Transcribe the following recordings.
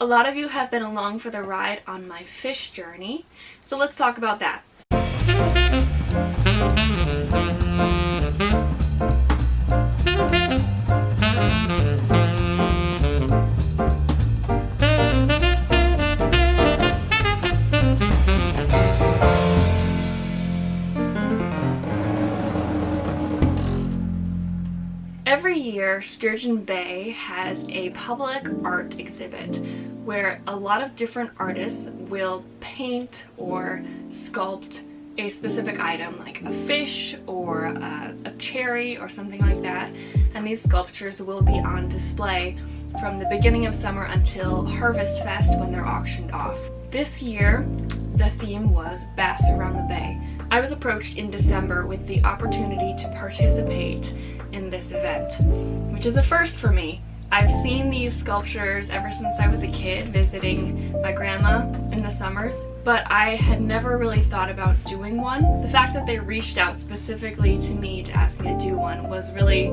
A lot of you have been along for the ride on my fish journey, so let's talk about that. Every year, Sturgeon Bay has a public art exhibit where a lot of different artists will paint or sculpt a specific item, like a fish or a cherry or something like that, and these sculptures will be on display from the beginning of summer until Harvest Fest when they're auctioned off. This year, the theme was Bass Around the Bay. I was approached in December with the opportunity to participate in this event, which is a first for me. I've seen these sculptures ever since I was a kid visiting my grandma in the summers, but I had never really thought about doing one. The fact that they reached out specifically to me to ask me to do one was really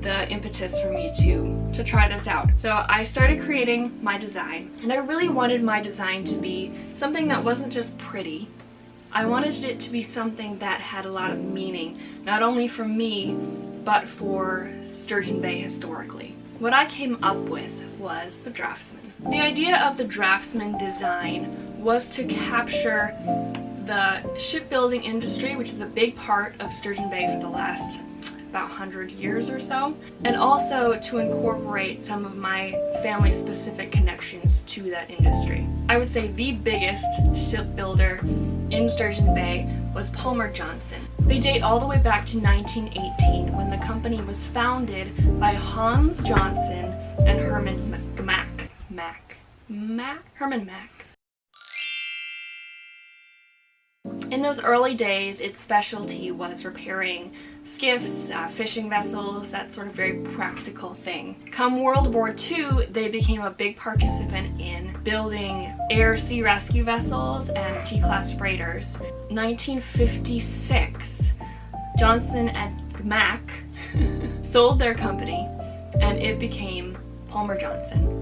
the impetus for me to try this out. So I started creating my design, and I really wanted my design to be something that wasn't just pretty. I wanted it to be something that had a lot of meaning, not only for me, but for Sturgeon Bay historically. What I came up with was the Draftsman. The idea of the Draftsman design was to capture the shipbuilding industry, which is a big part of Sturgeon Bay for the last about 100 years or so, and also to incorporate some of my family-specific connections to that industry. I would say the biggest shipbuilder in Sturgeon Bay was Palmer Johnson. They date all the way back to 1918 when the company was founded by Hans Johnson and Herman Mack. Herman Mack. In those early days, its specialty was repairing skiffs, fishing vessels, that sort of very practical thing. Come World War II, they became a big participant in building air-sea rescue vessels and T-class freighters. 1956, Johnson and Mack sold their company, and it became Palmer Johnson.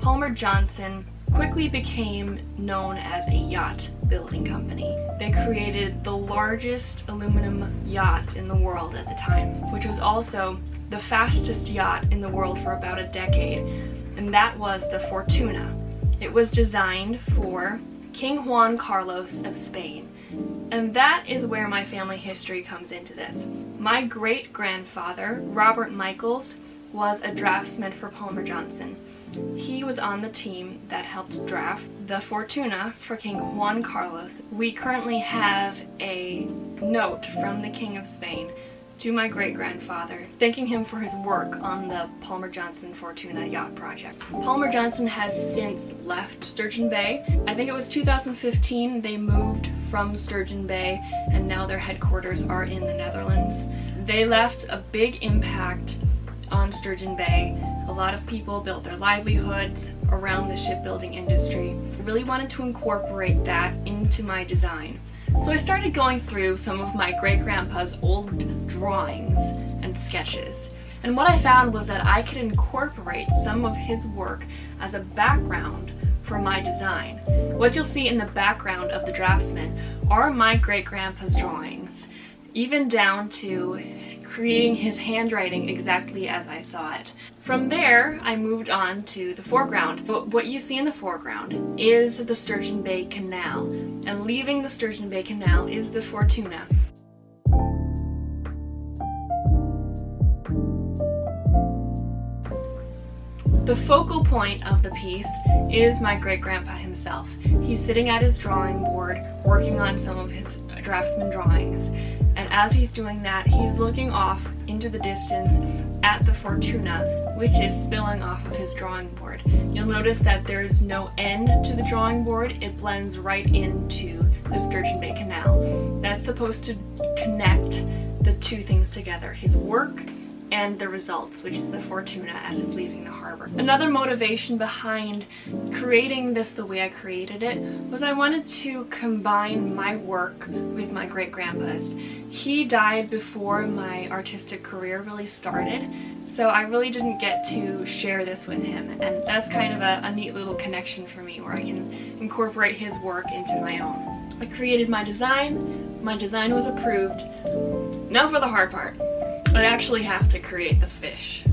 Palmer Johnson quickly became known as a yacht building company. They created the largest aluminum yacht in the world at the time, which was also the fastest yacht in the world for about a decade, and that was the Fortuna. It was designed for King Juan Carlos of Spain, and that is where my family history comes into this. My great-grandfather, Robert Michaels, was a draftsman for Palmer Johnson. He was on the team that helped draft the Fortuna for King Juan Carlos. We currently have a note from the King of Spain to my great-grandfather, thanking him for his work on the Palmer Johnson Fortuna yacht project. Palmer Johnson has since left Sturgeon Bay. I think it was 2015 they moved from Sturgeon Bay, and now their headquarters are in the Netherlands. They left a big impact on Sturgeon Bay. A lot of people built their livelihoods around the shipbuilding industry. I really wanted to incorporate that into my design. So I started going through some of my great-grandpa's old drawings and sketches. And what I found was that I could incorporate some of his work as a background for my design. What you'll see in the background of the Draftsman are my great-grandpa's drawings, even down to creating his handwriting exactly as I saw it. From there, I moved on to the foreground. But what you see in the foreground is the Sturgeon Bay Canal, and leaving the Sturgeon Bay Canal is the Fortuna. The focal point of the piece is my great-grandpa himself. He's sitting at his drawing board working on some of his Draftsman drawings, and as he's doing that, he's looking off into the distance at the Fortuna, which is spilling off of his drawing board. You'll notice that there's no end to the drawing board. It blends right into the Sturgeon Bay Canal. That's supposed to connect the two things together, his work and the results, which is the Fortuna as it's leaving the harbor. Another motivation behind creating this the way I created it was I wanted to combine my work with my great-grandpa's. He died before my artistic career really started, so I really didn't get to share this with him, and that's kind of a neat little connection for me where I can incorporate his work into my own. I created my design was approved. Now for the hard part. I actually have to create the fish.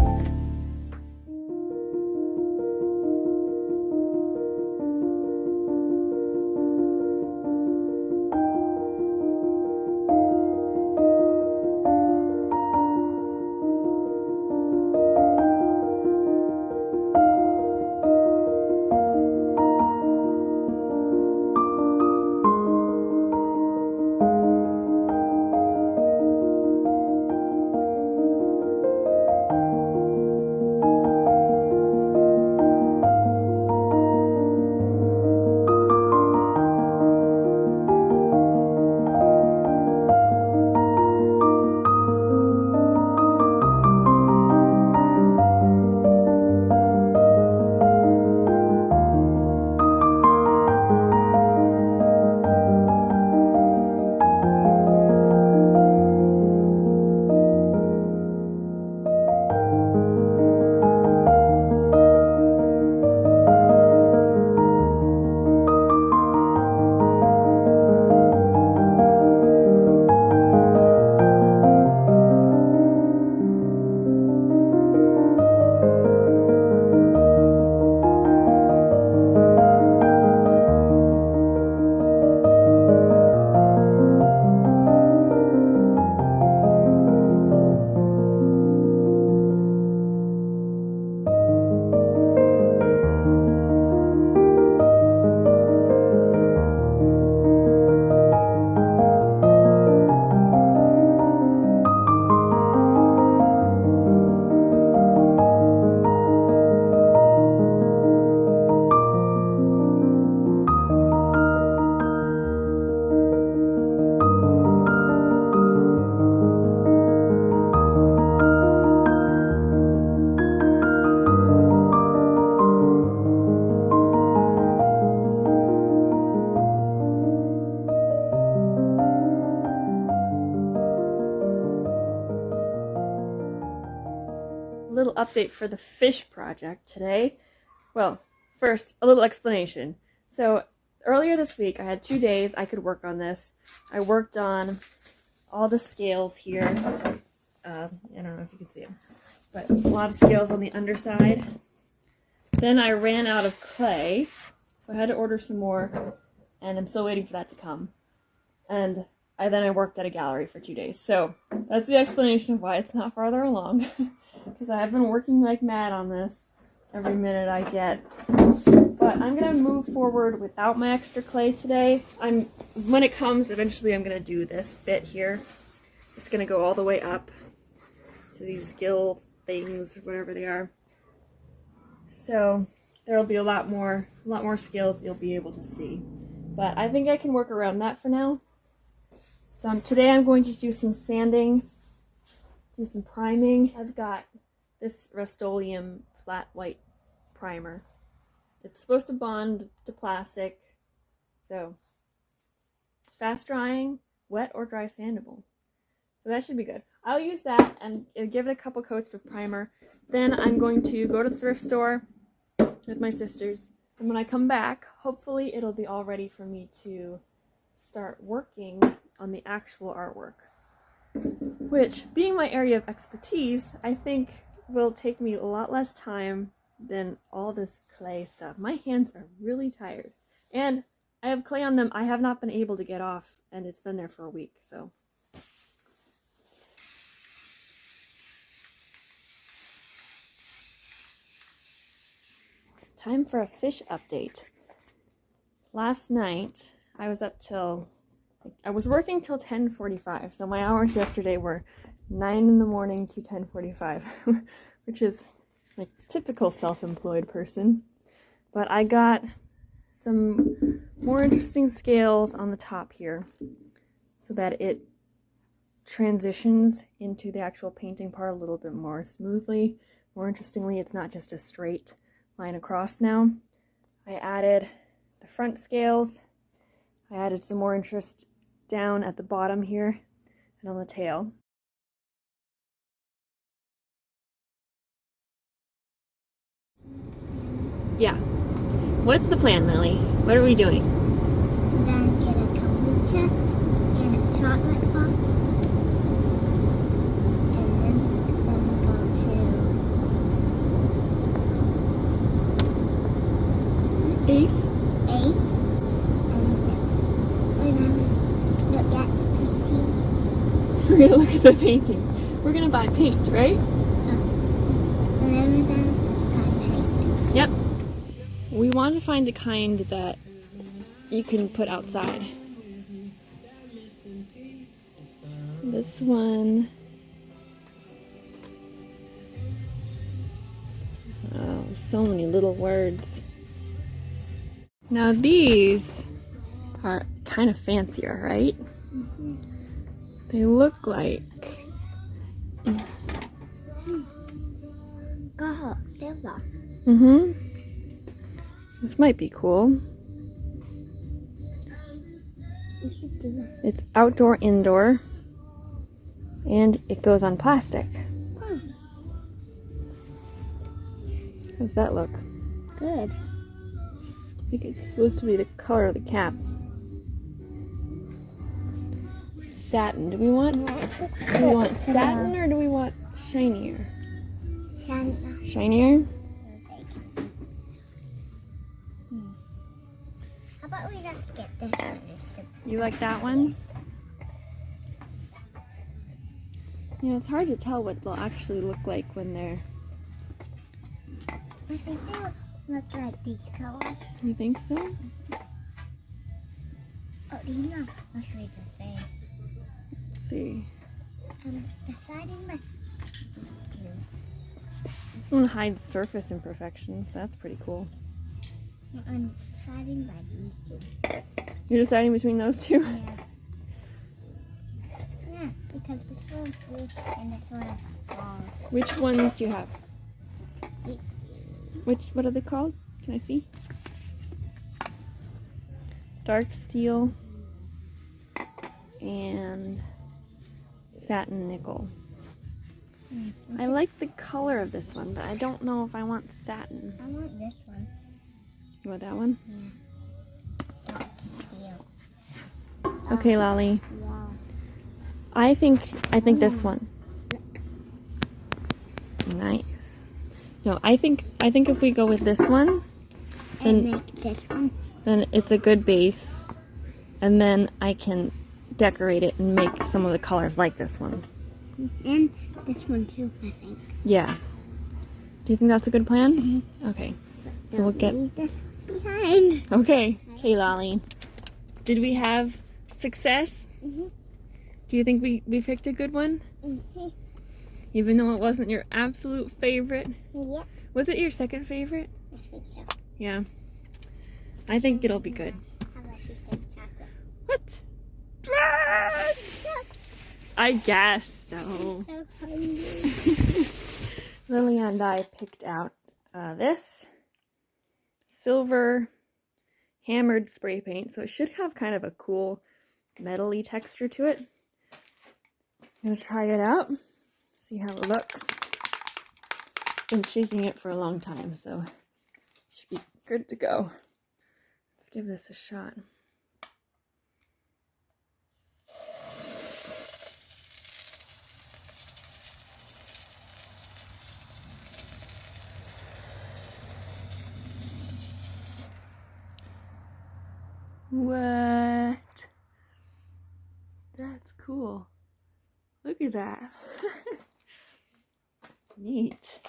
Little update for the fish project today. Well, first, a little explanation. So earlier this week, I had 2 days I could work on this. I worked on all the scales here. I don't know if you can see them, but a lot of scales on the underside. Then I ran out of clay, so I had to order some more, and I'm still waiting for that to come. And then I worked at a gallery for 2 days. So that's the explanation of why it's not farther along. Because I have been working like mad on this every minute I get. But I'm going to move forward without my extra clay today. When it comes, eventually I'm going to do this bit here. It's going to go all the way up to these gill things, whatever they are. So there'll be a lot more scales you'll be able to see. But I think I can work around that for now. So today I'm going to do some sanding, do some priming. I've got this Rust-Oleum flat white primer. It's supposed to bond to plastic, so fast drying, wet or dry sandable. So that should be good. I'll use that and give it a couple coats of primer. Then I'm going to go to the thrift store with my sisters, and when I come back, hopefully it'll be all ready for me to start working on the actual artwork. Which, being my area of expertise, I think will take me a lot less time than all this clay stuff. My hands are really tired. And I have clay on them I have not been able to get off, and it's been there for a week, so. Time for a fish update. Last night, I was up till I was working till 10:45, so my hours yesterday were 9 in the morning to 10:45, which is like typical self-employed person. But I got some more interesting scales on the top here so that it transitions into the actual painting part a little bit more smoothly. More interestingly, it's not just a straight line across now. I added the front scales. I added some more interest down at the bottom here and on the tail. Yeah. What's the plan, Lily? What are we doing? Then get a kombucha and a chocolate pop. And then we go to Ace. Ace. And then we're gonna look at the paintings. We're gonna look at the painting. We're gonna buy paint, right? And then we're gonna buy paint. Yep. We want to find a kind that you can put outside. This one. Oh, so many little words. Now these are kind of fancier, right? Mm-hmm. They look like Go silver. mm-hmm. This might be cool. We should do that. It's outdoor, indoor, and it goes on plastic. How does that look? Good. I think it's supposed to be the color of the cap. Satin. Do we want satin or do we want shinier? Shinier? How about we just get this one? You like that one? You know, it's hard to tell what they'll actually look like when they're... I think they look like these colors. You think so? Oh, do you know what should I just say? Let's see. Deciding by these two. This one hides surface imperfections. That's pretty cool. I'm deciding by these two. You're deciding between those two? Yeah. Yeah, because this one's blue and this one is long. Which ones do you have? It's What are they called? Can I see? Dark steel and satin nickel. I like the color of this one, but I don't know if I want satin. I want this one. You want that one? Yeah. Dark steel. Okay, Lolly. Wow. I think this one. Nice. No, I think if we go with this one, And then make this one. then it's a good base, and then I can decorate it and make some of the colors like this one. And this one too, I think. Yeah. Do you think that's a good plan? Okay. So we'll get... Leave this behind. Okay. Okay, Lolly. Did we have success? Mm-hmm. Do you think we picked a good one? Mm-hmm. Even though it wasn't your absolute favorite? Yep, Was it your second favorite? I think so. Yeah. I think it'll be good. How about you say chocolate? What? I guess so. So hungry. Lily and I picked out this silver hammered spray paint, so it should have kind of a cool metal-y texture to it. I'm gonna try it out, see how it looks. Been shaking it for a long time, so it should be good to go. Let's give this a shot. What? That's cool. Look at that. Neat.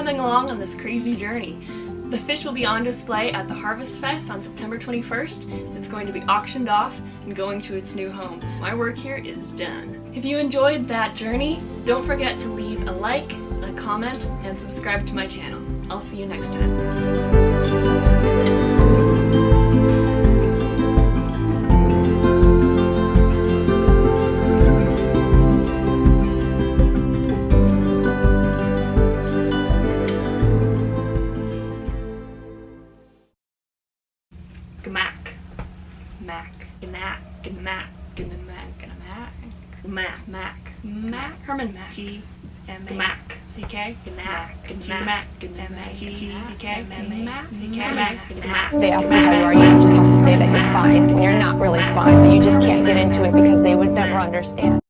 coming along on this crazy journey. The fish will be on display at the Harvest Fest on September 21st. It's going to be auctioned off and going to its new home. My work here is done. If you enjoyed that journey, don't forget to leave a like, a comment, and subscribe to my channel. I'll see you next time. Mac, Herman Mac, Mac, CK, They ask me how you are, you just have to say that you're fine, when you're not really fine, but you just can't get into it because they would never understand.